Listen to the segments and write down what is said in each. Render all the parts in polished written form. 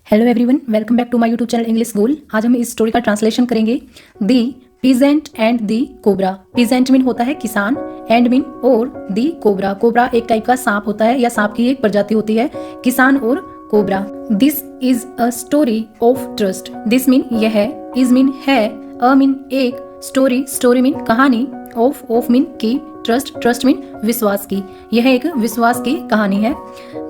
Hello everyone, welcome back to my YouTube channel English goal. आज हम इस story का ट्रांसलेशन करेंगे। The peasant and the cobra. Peasant mean होता है किसान, एंड मीन और दी कोबरा। कोबरा एक टाइप का सांप होता है या सांप की एक प्रजाति होती है। किसान और cobra. This is a story of trust. This mean यह है, इज मीन है, अ मीन एक, स्टोरी स्टोरी मीन कहानी, ऑफ मीन की, ट्रस्ट मीन विश्वास की। यह एक विश्वास की कहानी है।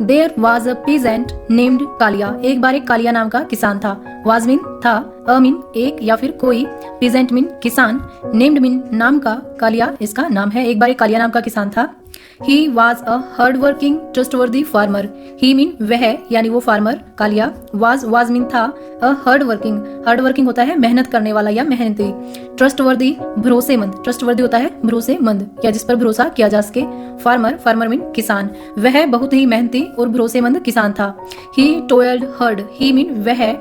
There was a peasant named Kalia. एक बार एक कालिया नाम का किसान था। वाज मीन था, अ मीन एक या फिर कोई, पीजेंट मीन किसान, नेम्ड मीन नाम का, कालिया इसका नाम है। एक बार एक कालिया नाम का किसान था। He was a hardworking, trustworthy farmer. He mean वह यानी वो फार्मर कालिया। was मीन था, a hardworking होता है मेहनत करने वाला या मेहनती। ट्रस्टवर्दी भरोसेमंद, ट्रस्टवर्दी होता है भरोसेमंद या जिस पर भरोसा किया जा सके। फार्मर मीन किसान, वह बहुत ही मेहनती और भरोसेमंद किसान था। He toiled hard. He mean वह,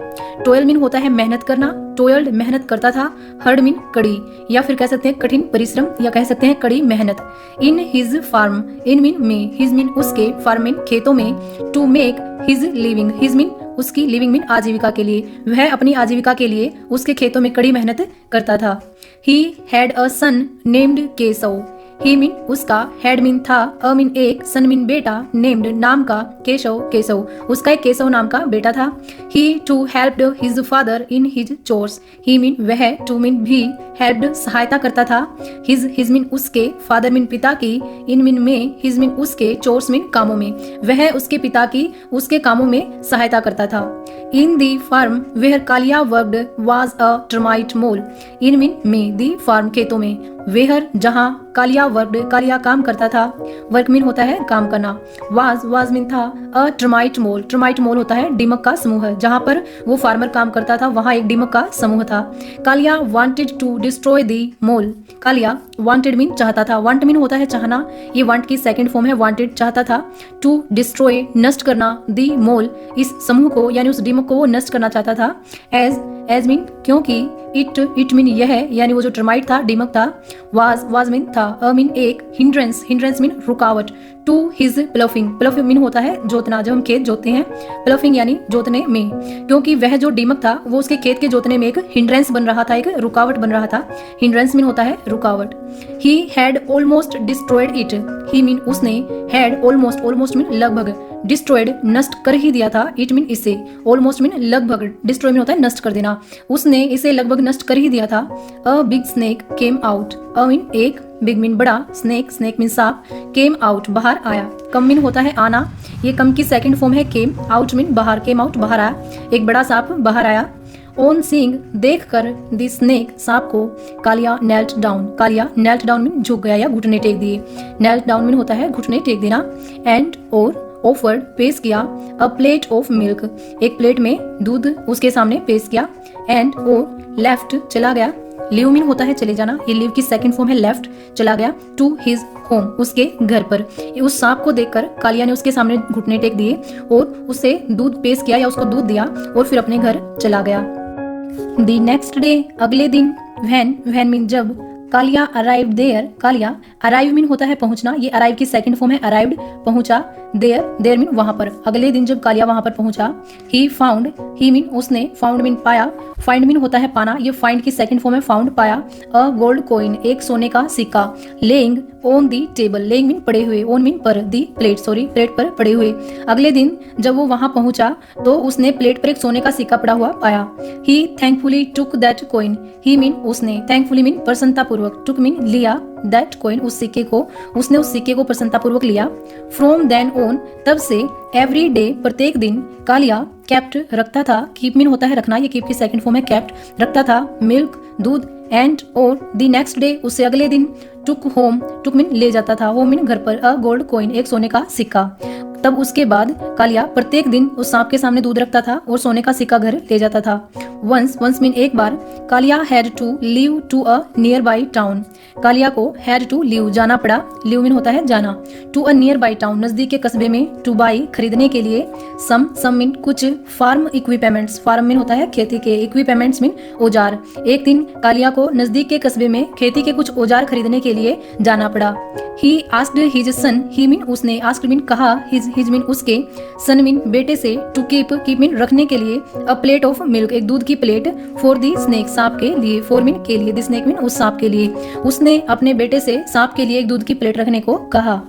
टोयल मीन होता है मेहनत करना, टोयल्ड मेहनत करता था, हर्ड मीन कड़ी या फिर कह सकते हैं कठिन परिश्रम या कह सकते हैं कड़ी मेहनत। In his farm, in mean में, हिज मीन उसके, फार्म मीन खेतों में, to make his living, his mean उसकी, लिविंग मीन आजीविका के लिए, वह अपनी आजीविका के लिए उसके खेतों में कड़ी मेहनत करता था। He had a son named Keshav. He mean उसका, हैड मीन था, अ मीन एक, सन मीन बेटा, नेम्ड नाम का, केशव उसका एक केशव नाम का बेटा था। He too helped his father in his chores. He mean वह, टू मीन भी, हेल्प्ड सहायता करता था, हिज मीन उसके, फादर मीन पिता की, इन मीन में, हिज मीन उसके, चोर्स मीन कामों में, वह उसके पिता की उसके कामों में सहायता करता था। In the farm where Kalia worked was a termite mound. In mean में, दी फार्म खेतों में, वेहर जहां, कालिया वर्कड कालिया काम करता था, वर्क मीन होता है काम करना, वाज मीन था, अ टर्माइट मोल होता है दीमक का समूह, जहां पर वो फार्मर काम करता था वहां एक दीमक का समूह था। Kalia wanted to destroy the mole. Kalia wanted mean चाहता था, वांट मीन होता है चाहना, ये वांट की सेकंड फॉर्म है, वांटेड चाहता था, टू डिस्ट्रॉय नष्ट करना, दी मोल इस समूह को यानी उस दीमक को वो नष्ट करना चाहता था। एज मीन क्योंकि, इट मीन यह यानी वो जो टर्माइट था दीमक था, वाज मीन था, अ मीन एक, हिंड्रेंस मीन रुकावट, टू हिज प्लफिंग मीन होता है जोतना, जब हम खेत जोतते हैं, प्लफिंग यानी जोतने में, क्योंकि वह जो दीमक था वो उसके खेत के जोतने में एक हिंड्रेंस बन रहा था, एक रुकावट बन रहा था। हिंड्रेंस मीन होता है रुकावट। He had almost destroyed it. He mean उसने, हैड ऑलमोस्ट मीन लगभग, डिस्ट्रॉयड नष्ट कर ही दिया था, इट मीन इसे, ऑलमोस्ट मीन लगभग, डिस्ट्रॉय मीन होता है नष्ट कर देना, उसने इसे लगभग नष्ट कर ही दिया था। A big snake came out. A mean एक, बिग मीन बड़ा, स्नेक मीन सांप, केम आउट बाहर आया, कम मीन होता है आना, ये कम की सेकंड फॉर्म है केम, आउट मीन बाहर, केम आउट बाहर आया, एक बड़ा सांप बाहर आया। ऑन सीइंग देख कर, द स्नेक सांप को, कालिया नेल्ट डाउन मीन झुक गया या घुटने टेक दिए, नेल्ट डाउन मीन होता है घुटने टेक देना, एंड और ऑफर्ड पेश किया, अ प्लेट ऑफ मिल्क एक प्लेट में दूध उसके सामने पेश किया, एंड और लेफ्ट चला गया, लीव मीन होता है चले जाना, ये लीव की सेकंड फॉर्म है लेफ्ट, चला गया, टू हिज होम उसके घर पर। उस सांप को देखकर कालिया ने उसके सामने घुटने टेक दिए और उसे दूध पेश किया या उसको दूध दिया और फिर अपने घर चला गया। द नेक्स्ट डे अगले दिन, व्हेन मीन जब, Kalia arrived there. Kalia arrive mean होता है पहुंचना, ये अराइव की सेकंड फॉर्म है अराइव्ड पहुंचा, देयर मीन वहां पर, अगले दिन जब कालिया वहां पर पहुंचा। ही फाउंड, ही मीन उसने, फाउंड मीन पाया, फाइंड मीन होता है पाना, ये फाइंड की सेकंड फॉर्म है फाउंड पाया, अ गोल्ड कॉइन एक सोने का सिक्का, laying on the table, laying mean पड़े हुए, ऑन मीन पर, दी प्लेट प्लेट पर पड़े हुए। अगले दिन जब वो वहां पहुंचा तो उसने प्लेट पर एक सोने का सिक्का पड़ा हुआ पाया। He thankfully took that coin. He mean उसने, थैंकफुली मीन प्रसन्नतापूर्वक, टुक मीन लिया, दैट कॉइन उस सिक्के को, उसने उस सिक्के को प्रसन्नतापूर्वक लिया। फ्रॉम देन ऑन तब से, एवरी डे प्रत्येक दिन, कालिया केप्ट रखता था, कीप मीन होता है रखना, ये कीप की सेकंड फॉर्म है केप्ट, रखता था, मिल्क दूध, एंड और द नेक्स्ट डे उससे अगले दिन, टुक होम, टुक मीन ले जाता था, होम मीन घर पर, अ गोल्ड कॉइन एक सोने का सिक्का। तब उसके बाद कालिया प्रत्येक दिन उस सांप के सामने दूध रखता था और सोने का सिक्का घर ले जाता था। वंस मीन एक बार, Kalia had to leave to a nearby town. Kalia को हैड टू लीव जाना पड़ा, लीव मीन होता है जाना, to a nearby town नजदीक के कस्बे में, टू बाई खरीदने के लिए, सम मीन कुछ, फार्म इक्विपमेंट्स, फार्म मीन होता है खेती के, इक्विपमेंट्स मीन औजार। एक दिन कालिया को नजदीक के कस्बे में खेती के कुछ औजार खरीदने के लिए जाना पड़ा। He asked his son, he mean उसने, आस्क्ड मीन कहा, हिज मीन उसके, सन मीन बेटे से, टू कीप मीन रखने के लिए, अ प्लेट ऑफ मिल्क एक दूध की प्लेट, फॉर दी स्नेक सांप के लिए, फॉर मीन के लिए, दी स्नेक मीन उस सांप के लिए। उसने अपने बेटे से सांप के लिए एक दूध की प्लेट रखने को कहा।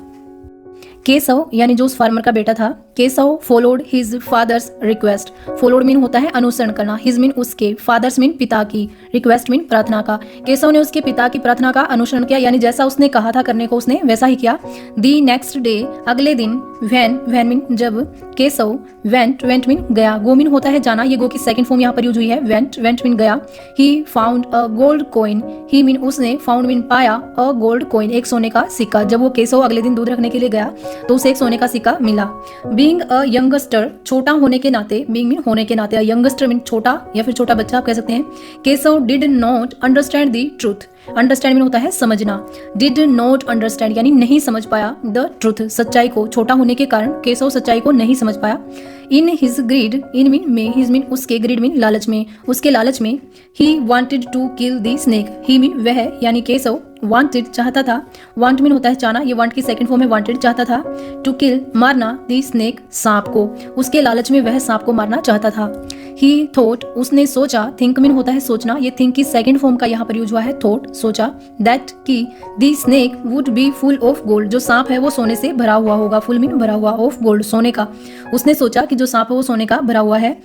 केशव यानी जो उस फार्मर का बेटा था, Keshav followed his father's request, followed mean होता है अनुसरण करना, हिज मीन उसके, फादर्स मीन पिता की, रिक्वेस्ट मीन प्रार्थना का। केशव ने उसके पिता की प्रार्थना का अनुसरण किया, यानी जैसा उसने कहा था करने को उसने वैसा ही किया। दी नेक्स्ट डे अगले दिन, व्हेन मीन जब, केशव वेंट मीन गया, गो मीन होता है जाना, ये गो की सेकंड फॉर्म यहाँ पर यूज हुई है, वेंट मीन गया। He found a gold coin, he mean उसने, फाउंड मीन पाया, अ गोल्ड कॉइन एक सोने का सिक्का। जब वो केशव अगले दिन दूध रखने के लिए गया तो उसे एक सोने का सिक्का मिला। बीइंग अ यंगस्टर, छोटा होने के नाते, बीइंग मीन होने के नाते, यंगस्टर मीन छोटा या फिर छोटा बच्चा आप कह सकते हैं। Keshav did not understand the truth, understand mean होता है समझना, डिड नॉट अंडरस्टैंड यानी नहीं समझ पाया, द ट्रूथ सच्चाई को, छोटा होने के कारण केशव सच्चाई को नहीं समझ पाया। In his greed, in mean में, हिज मीन उसके, ग्रीड मीन लालच में, उसके लालच में, he wanted to kill the snake, he mean वह यानी केशव, वांटेड चाहता था, वांट मीन होता है चाहना, ये वांट की सेकंड फॉर्म है, वांटेड चाहता था, टू किल मारना, द स्नेक सांप को, उसके लालच में वह सांप को मारना चाहता था। ही थॉट उसने सोचा, थिंक मीन होता है सोचना, ये थिंक की सेकंड फॉर्म का यहाँ पर यूज हुआ है थॉट, सोचा, दैट की the snake would be full of gold, जो सांप है वो सोने से भरा हुआ होगा, फुल मीन भरा हुआ, ऑफ गोल्ड सोने का, उसने सोचा कि जो सांप है वो सोने का भरा हुआ है।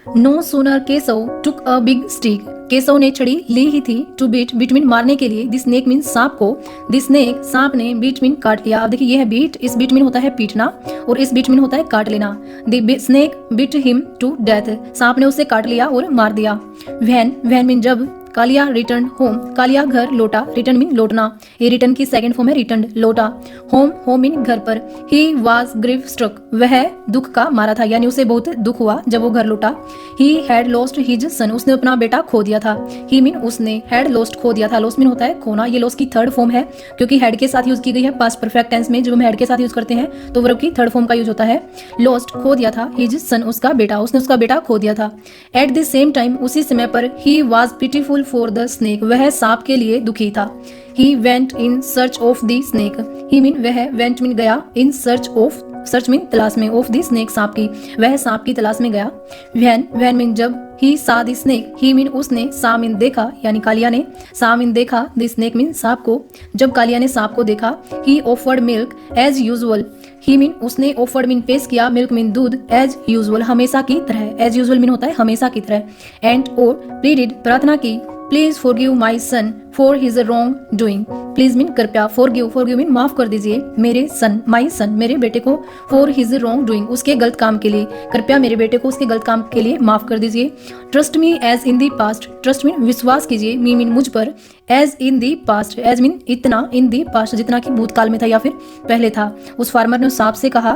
No sooner Keshav took a big stick, Keshav ने छड़ी ली ही थी, टू बीट, बीट मीन मारने के लिए, दिस स्नेक मीन सांप को, दिस स्नेक सांप ने, बीट मीन काट लिया। अब देखिए ये है बीट, इस बीट मीन होता है पीटना और इस बीट मीन होता है काट लेना। The snake bit him to death, सांप ने उसे काट लिया और मार दिया। व्हेन मीन जब, कालिया रिटर्न होम, कालिया घर लौटा, रिटर्न मीन लौटना, ये रिटर्न की सेकंड फॉर्म है रिटर्न, लौटा। होम मीन घर पर। ही वाज ग्रीफ स्ट्रक, वह दुख का मारा था, यानी उसे बहुत दुख हुआ जब वो घर लौटा। He had lost his son, उसने अपना बेटा खो दिया था। ही मीन उसने, हैड लॉस्ट खो दिया था, लॉस्ट मीन होता है खोना, ये लॉस्ट की थर्ड फॉर्म है क्योंकि हैड के साथ यूज की गई है पास्ट परफेक्ट टेंस में, जब हम हैड के साथ यूज करते हैं तो वर्ब की थर्ड फॉर्म का यूज होता है। लॉस्ट खो दिया था, हिज सन उसका बेटा, उसने उसका बेटा खो दिया था। एट द सेम टाइम उसी समय पर, he was pitiful for the snake, वह सांप के लिए दुखी था। He went in search of the snake, he mean वह, वेंट मीन गया, in search of, search mean तलाश में, ऑफ द स्नेक सांप की, वह सांप की तलाश में गया। व्हेन मीन जब, ही सा द स्नेक, ही मीन उसने, सा मीन देखा यानी कालिया ने, सा मीन देखा, द स्नेक मीन सांप को, जब कालिया ने सांप को देखा। He offered milk as usual, he mean उसने, ऑफर्ड मीन पेश किया, मिल्क मीन दूध, एज यूजुअल हमेशा की तरह, एज यूजुअल मीन होता है हमेशा की तरह। एंड और प्लीडेड प्रार्थना की, please forgive my son for his wrongdoing, please mean कृपया, फॉरगिव मीन माफ कर दीजिए मेरे सन, माई सन मेरे बेटे को, फॉर हिज रॉन्ग डूइंग उसके गलत काम के लिए, कृपया मेरे बेटे को उसके गलत काम के लिए माफ कर दीजिए। Trust me as in the past, trust mean विश्वास कीजिए, मी मीन मुझ पर, as in the past, as mean इतना, इन दी पास्ट जितना कि भूतकाल में था या फिर पहले था। उस फार्मर ने उस सांप से कहा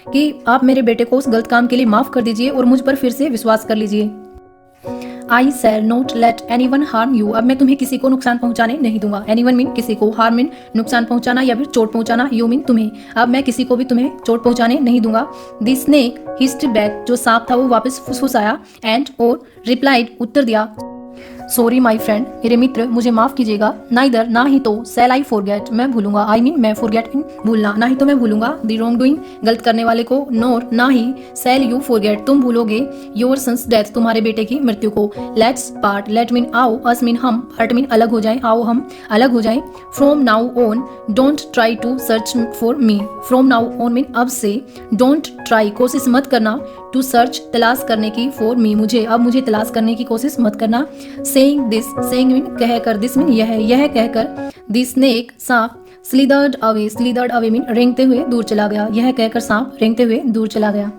कि आप मेरे बेटे को उस गलत काम के लिए माफ कर दीजिए और मुझ पर फिर से विश्वास कर लीजिए। I shall not let anyone harm you, अब मैं तुम्हें किसी को नुकसान पहुंचाने नहीं दूंगा। anyone मीन किसी को, harm मीन नुकसान पहुंचाना या फिर चोट पहुंचाना, you मीन तुम्हें, अब मैं किसी को भी तुम्हें चोट पहुंचाने नहीं दूंगा। The snake hissed back, जो सांप था वो वापस फुसफुसाया, and और replied उत्तर दिया, सॉरी माई फ्रेंड, मेरे मित्र मुझे माफ कीजिएगा। नाइदर ना ही तो, सेल आई फॉरगेट मैं भूलूंगा, आई मीन मैं, फॉरगेट मीन भूलना, ना ही तो मैं भूलूंगा द रॉन्ग डूइंग गलत करने वाले को, नोर ना ही, सेल यू फॉरगेट तुम भूलोगे, योर सन्स डेथ तुम्हारे बेटे की मृत्यु को। लेट्स पार्ट, लेट मीन आओ, अस मीन हम, पार्ट मीन अलग हो जाए, आओ हम अलग हो जाए। From now on don't try to search for me, from now on mean अब से, डोंट ट्राई कोशिश मत करना, टू सर्च तलाश करने की, फॉर मी मुझे, अब मुझे तलाश करने की कोशिश मत करना। सेइंग दिस, सेइंग मीन कहकर, दिस मीन यह कहकर, द स्नेक सांप, स्लीदर्ड अवे मीन रेंगते हुए दूर चला गया, यह कहकर सांप रेंगते हुए दूर चला गया।